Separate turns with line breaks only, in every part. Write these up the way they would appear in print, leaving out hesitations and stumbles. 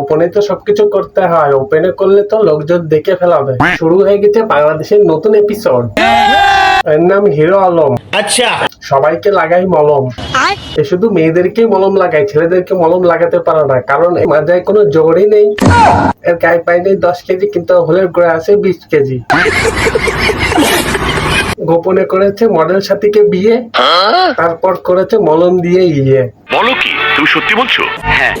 গোপনে তো সবকিছু করতে হয়, ওপেনে করলে তো লোকজন দেখে ফেলাবে। শুরু হয়ে গেছে বাংলাদেশের নতুন এপিসোড, এর নাম হিরো আলম। আচ্ছা, সবাইকে লাগাই মলম। এ শুধু মেয়েদেরকে মলম লাগায়, ছেলেদেরকে মলম লাগাতে পারে না, কারণ এই মাজায় কোনো জোরই নেই। এর গায়ে পাই নেই 10 কেজি, কিন্তু হলের গোড়া আছে 20 কেজি। গোপনে করেছে মডেল সাথীকে বিয়ে, তারপর করেছে মলম দিয়ে ইয়ে।
বলো কি, তুমি সত্যি বলছো? হ্যাঁ।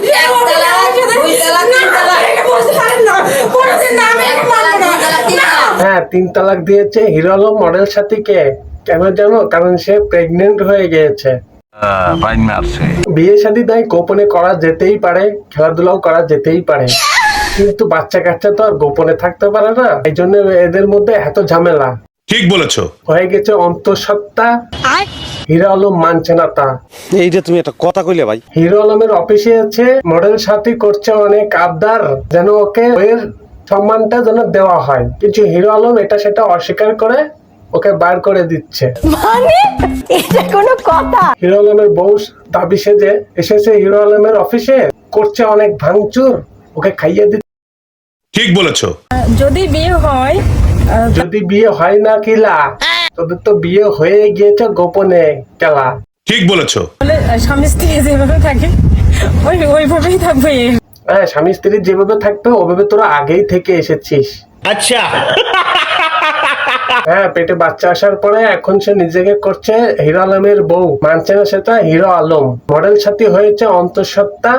হ্যাঁ, 3 তালাক দিয়েছে হিরো আলম মডেল সাথীকে। কেন জানো? কারণ সে প্রেগনেন্ট হয়ে গিয়েছে। বিয়ে শাদী তাই গোপনে করা যেতেই পারে, খেলাধুলাও করা যেতেই পারে, কিন্তু বাচ্চা কাচ্চা তো আর গোপনে থাকতে পারে না। এই জন্য এদের মধ্যে এত ঝামেলা।
ঠিক বলেছো।
হয়ে গেছে অন্তঃসত্ত্বা। হিরো আলম মানছে না তা।
এই যে তুমি একটা কথা কইলে ভাই।
হিরো আলমের অফিসে আছে মডেল সাথী, করছে অনেক আবদার যেন ওকে এর সম্মানটা যেন দেওয়া হয়, কিন্তু হিরো আলম এটা সেটা অস্বীকার করে ওকে বার করে দিচ্ছে।
মানে এটা কোনো কথা?
হিরো আলমের বউ দাবি সেজে এসেছে হিরো আলমের অফিসে, করছে অনেক ভাঙচুর, ওকে খাইয়ে দিচ্ছে।
ঠিক বলেছো।
যদি বিয়ে হয়,
যদি বিয়ে হয় না কিলা, তোদের তো বিয়ে হয়ে গিয়েছে গোপনে কেলা।
ঠিক বলেছো।
তাহলে স্বামী স্ত্রী যেভাবে থাকে ওইভাবেই থাকবে।
হ্যাঁ, স্বামী স্ত্রী যেভাবে থাকবে ওভাবে তোরা আগেই থেকে এসেছিস।
আচ্ছা।
হ্যাঁ, পেটে বাচ্চা আসার পরে এখন সে নিজেকে করছে হিরো আলমের বউ, মানছে না সেটা হিরো আলম। মডেল সাথী হয়েছে অন্তঃসত্ত্বা,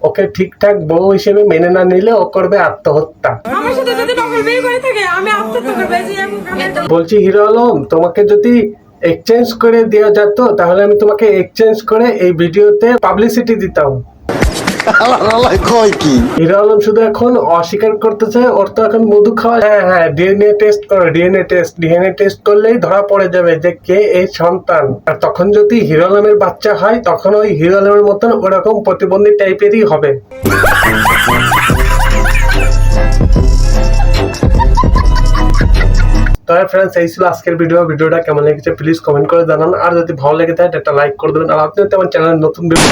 ওকে ঠিকঠাক বউ হিসেবে মেনে না নিলে ও করবে আত্মহত্যা।
আমার সাথে যদি নকল বিয়ে করে থাকে আমি আত্মহত্যা করব।
বলছি হিরো আলম, তোমাকে যদি এক্সচেঞ্জ করে দেওয়া যেত তাহলে আমি তোমাকে এক্সচেঞ্জ করে এই ভিডিওতে পাবলিসিটি দিতাম। হিরো আলম শুধু এখন অস্বীকার করতেছে, ওর তো এখন মধু খাওয়া। হ্যাঁ, ডিএনএ টেস্ট করো, ডিএনএ টেস্ট করলেই ধরা পড়ে যাবে যে কে এই সন্তান। আর তখন যদি হিরো আলমের বাচ্চা হয়, তখন ওই হিরো আলমের মতন ওরকম প্রতিবন্ধী টাইপেরই হবে। তো ফ্রেন্ডস, এই ছিল আজকের ভিডিওটা কেমন লেগেছে প্লিজ কমেন্ট করে জানান, আর যদি ভালো লেগে থাকে একটা লাইক করে দেবেন, আর আপনি আমার চ্যানেল নতুন ভিডিও